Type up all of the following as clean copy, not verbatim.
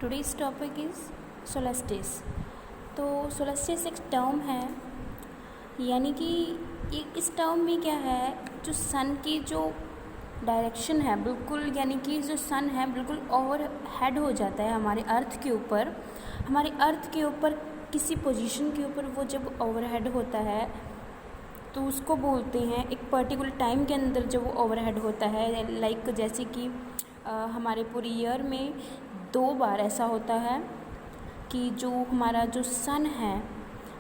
Today's topic is सोलेस्टिस। तो सोलेस्टिस एक term है, यानी कि इस टर्म में क्या है, जो सन की जो डायरेक्शन है बिल्कुल, यानी कि जो सन है बिल्कुल ओवर हेड हो जाता है हमारे अर्थ के ऊपर। हमारे अर्थ के ऊपर किसी पोजीशन के ऊपर वो जब ओवर हेड होता है तो उसको बोलते हैं, एक पर्टिकुलर टाइम के अंदर जब वो ओवर हेड होता है, लाइक जैसे कि हमारे पूरी ईयर में 2 बार ऐसा होता है कि जो हमारा जो सन है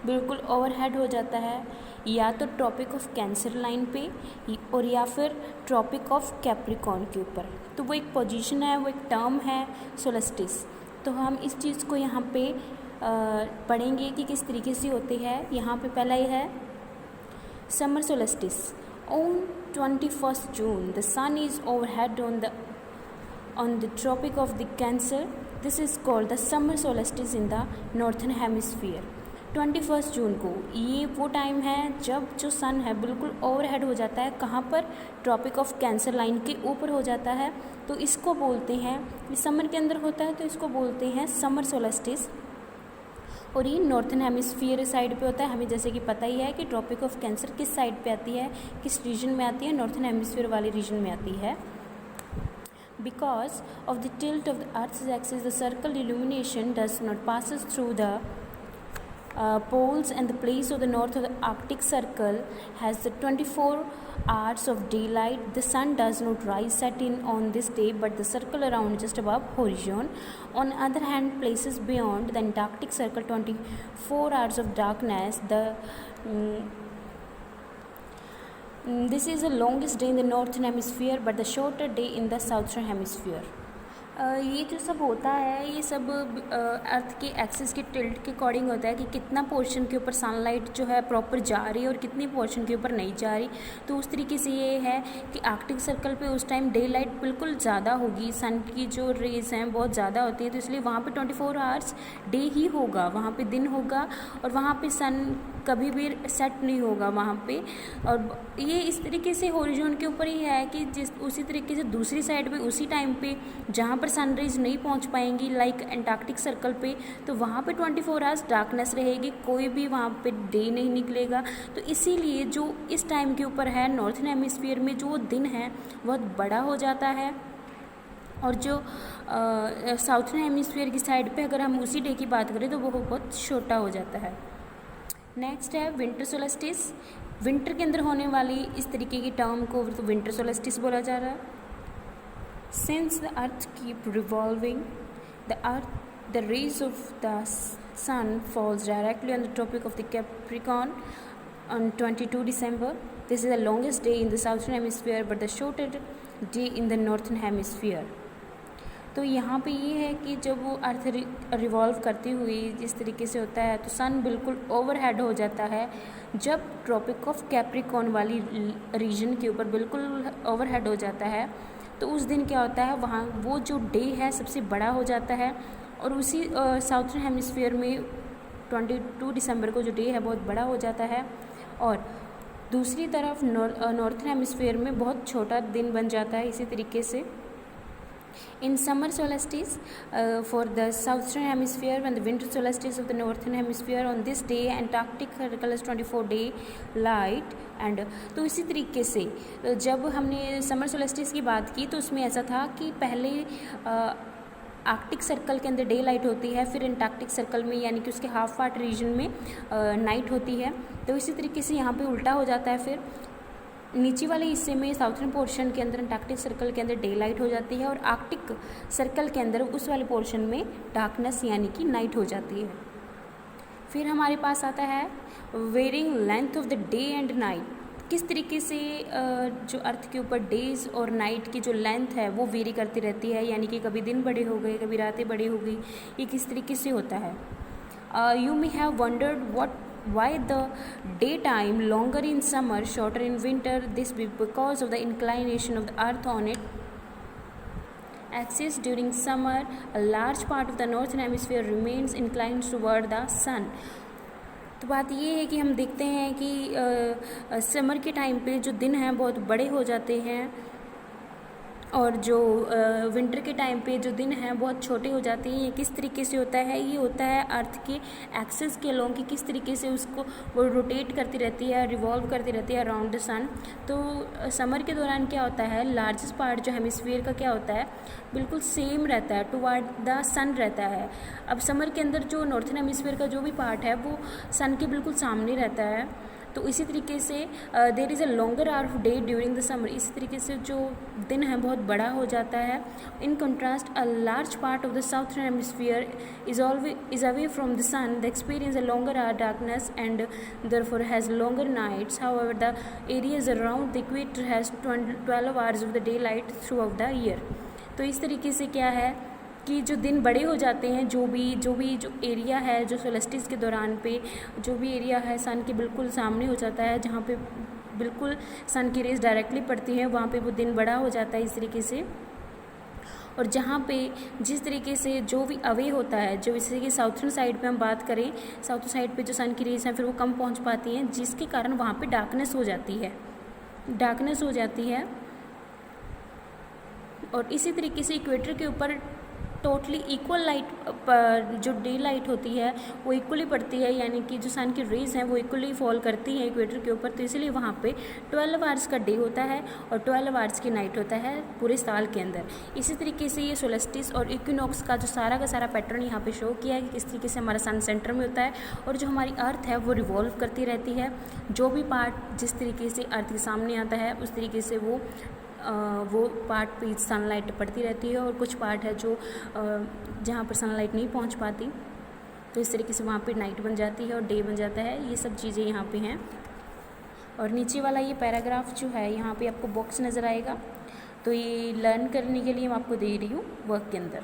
बिल्कुल ओवरहेड हो जाता है, या तो ट्रॉपिक ऑफ कैंसर लाइन पे और या फिर ट्रॉपिक ऑफ कैप्रिकॉर्न के ऊपर। तो वो एक पोजीशन है, वो एक टर्म है सोलेस्टिस। तो हम इस चीज़ को यहाँ पे पढ़ेंगे कि किस तरीके से होती है। यहाँ पे पहला ये है summer solstice. On 21st June the sun is overhead on the tropic of the Cancer. This is called the summer solstice in the northern hemisphere. 21 जून को ये वो टाइम है जब जो सन है बिल्कुल ओवरहेड हो जाता है। कहाँ पर? ट्रॉपिक ऑफ कैंसर लाइन के ऊपर हो जाता है। तो इसको बोलते हैं, ये समर के अंदर होता है तो इसको बोलते हैं समर सोलेस्टिस। और ये नॉर्थन हेमिस्फीयर साइड पे होता है। हमें जैसे कि पता ही है कि ट्रॉपिक ऑफ कैंसर किस साइड पे आती है, किस रीजन में आती है, नॉर्थन हेमिस्फीयर वाले रीजन में आती है। Because of the tilt of the Earth's axis, the circle illumination does not passes through the poles, and the place of the north of the Arctic Circle has the 24 hours of daylight. The sun does not rise set in on this day, but the circle around just above horizon. On the other hand, places beyond the Antarctic Circle 24 hours of darkness. This is the longest day in the northern hemisphere but the shorter day in the southern hemisphere. ये जो सब होता है ये सब अर्थ के axis के tilt के अकॉर्डिंग होता है कि कितना पोर्शन के ऊपर सनलाइट जो है प्रॉपर जा रही है और कितनी पोर्शन के ऊपर नहीं जा रही। तो उस तरीके से ये है कि आर्कटिक सर्कल पे उस टाइम डे लाइट बिल्कुल ज़्यादा होगी, सन की जो रेज हैं बहुत ज़्यादा होती है, तो इसलिए वहाँ पे 24 आवर्स डे ही होगा, वहाँ पे दिन होगा और वहाँ पे सन कभी भी सेट नहीं होगा वहाँ पे। और ये इस तरीके से हॉरिजॉन के ऊपर ही है कि जिस उसी तरीके से दूसरी साइड पे उसी टाइम पे जहाँ पर सनराइज नहीं पहुँच पाएंगी, लाइक एंटार्क्टिक सर्कल पे, तो वहाँ पे 24 आवर्स डार्कनेस रहेगी, कोई भी वहाँ पे डे नहीं निकलेगा। तो इसीलिए जो इस टाइम के ऊपर है नॉर्थन हेमिस्फीयर में जो दिन है बहुत बड़ा हो जाता है, और जो साउथर्न हेमिस्फीयर की साइड पे अगर हम उसी डे की बात करें तो वो बहुत छोटा हो जाता है। नेक्स्ट है विंटर सोलेस्टिस। विंटर के अंदर होने वाली इस तरीके की टर्म को तो विंटर सोलेस्टिस बोला जा रहा है। Since the earth keep revolving the rays of the sun falls directly on the tropic of the Capricorn on 22 December. This is the longest day in the southern hemisphere but the shorter day in the northern hemisphere. तो यहाँ पे ये है कि जब वो अर्थ revolve करती हुई जिस तरीके से होता है तो सन बिल्कुल ओवरहेड हो जाता है जब ट्रॉपिक ऑफ कैप्रिकॉर्न वाली रीजन के ऊपर बिल्कुल ओवरहेड हो जाता है। तो उस दिन क्या होता है, वहाँ वो जो डे है सबसे बड़ा हो जाता है, और उसी साउथर्न हेमिस्फीयर में 22 दिसंबर को जो डे है बहुत बड़ा हो जाता है, और दूसरी तरफ नॉर्थन हेमिस्फीयर में बहुत छोटा दिन बन जाता है। इसी तरीके से in summer solstice for the southern hemisphere and the winter solstice of the northern hemisphere, on this day Antarctic circle is 24 day light and तो इसी तरीके से जब हमने समर सोलेस्टिस की बात की तो उसमें ऐसा था कि पहले आर्कटिक सर्कल के अंदर डे लाइट होती है, फिर एंटार्क्टिक सर्कल में यानी कि उसके हाफ पार्ट रीजन में नाइट होती है। तो इसी तरीके से यहाँ पे उल्टा हो जाता है, फिर नीचे वाले हिस्से में साउथर्न पोर्शन के अंदर एंटार्क्टिक सर्कल के अंदर डे लाइट हो जाती है और आर्कटिक सर्कल के अंदर उस वाले पोर्शन में डार्कनेस यानी कि नाइट हो जाती है। फिर हमारे पास आता है varying length of the day and night. किस तरीके से जो अर्थ के ऊपर डेज और नाइट की जो लेंथ है वो वेरी करती रहती है, यानी कि कभी दिन बड़े हो गए, कभी रातें बड़ी हो गई, ये किस तरीके से होता है। You may have wondered why the daytime longer in summer, shorter in winter. This be because of the inclination of the earth on its axis. During summer a large part of the northern hemisphere remains inclined toward the sun. तो बात ये है कि हम देखते हैं कि summer के टाइम पे जो दिन हैं बहुत बड़े हो जाते हैं और जो विंटर के टाइम पे जो दिन हैं बहुत छोटे हो जाते हैं। ये किस तरीके से होता है, ये होता है अर्थ के एक्सिस के अलोंग कि किस तरीके से उसको वो रोटेट करती रहती है, रिवॉल्व करती रहती है अराउंड द सन। तो समर के दौरान क्या होता है, लार्जेस्ट पार्ट जो हेमिस्फीयर का क्या होता है, बिल्कुल सेम रहता है, टुवर्ड द सन रहता है। अब समर के अंदर जो नॉर्थन हेमिस्फीयर का जो भी पार्ट है वो सन के बिल्कुल सामने रहता है। तो इसी तरीके से there is a longer hour of day during the summer, इसी तरीके से जो दिन है बहुत बड़ा हो जाता है। In contrast a large part of the southern hemisphere is away from the sun, the experience a longer hour darkness and therefore has longer nights. However the areas around the equator has 12 hours of the daylight throughout the year. तो इस तरीके से क्या है कि जो दिन बड़े हो जाते हैं, जो एरिया है जो सोलस्टिस के दौरान पे जो भी एरिया है सन के बिल्कुल सामने हो जाता है, जहाँ पे बिल्कुल सन की रेज डायरेक्टली पड़ती है, वहाँ पे वो दिन बड़ा हो जाता है इस तरीके से। और जहाँ पे जिस तरीके से जो भी अवे होता है, जो जैसे कि साउथर्न साइड पे हम बात करें, साउथर्न साइड पे जो सन की रेज हैं फिर वो कम पहुँच पाती हैं, जिसके कारण वहाँ पे डार्कनेस हो जाती है। और इसी तरीके से इक्वेटर के ऊपर टोटली इक्वल लाइट जो डे लाइट होती है वो इक्वली पड़ती है, यानी कि जो सन की रेज हैं वो इक्वली फॉल करती हैं इक्वेटर के ऊपर। तो इसलिए वहाँ पे 12 आवर्स का डे होता है और 12 आवर्स की नाइट होता है पूरे साल के अंदर। इसी तरीके से ये सोलस्टिस और इक्विनॉक्स का जो सारा पैटर्न यहाँ पे शो किया है कि किस तरीके से हमारा सन सेंटर में होता है और जो हमारी अर्थ है वो रिवॉल्व करती रहती है। जो भी पार्ट जिस तरीके से अर्थ के सामने आता है उस तरीके से वो पार्ट पे सनलाइट पड़ती रहती है, और कुछ पार्ट है जो जहाँ पर सनलाइट नहीं पहुँच पाती, तो इस तरीके से वहाँ पे नाइट बन जाती है और डे बन जाता है। ये सब चीज़ें यहाँ पे हैं। और नीचे वाला ये पैराग्राफ जो है यहाँ पे आपको बॉक्स नज़र आएगा, तो ये लर्न करने के लिए मैं आपको दे रही हूँ वर्क के अंदर।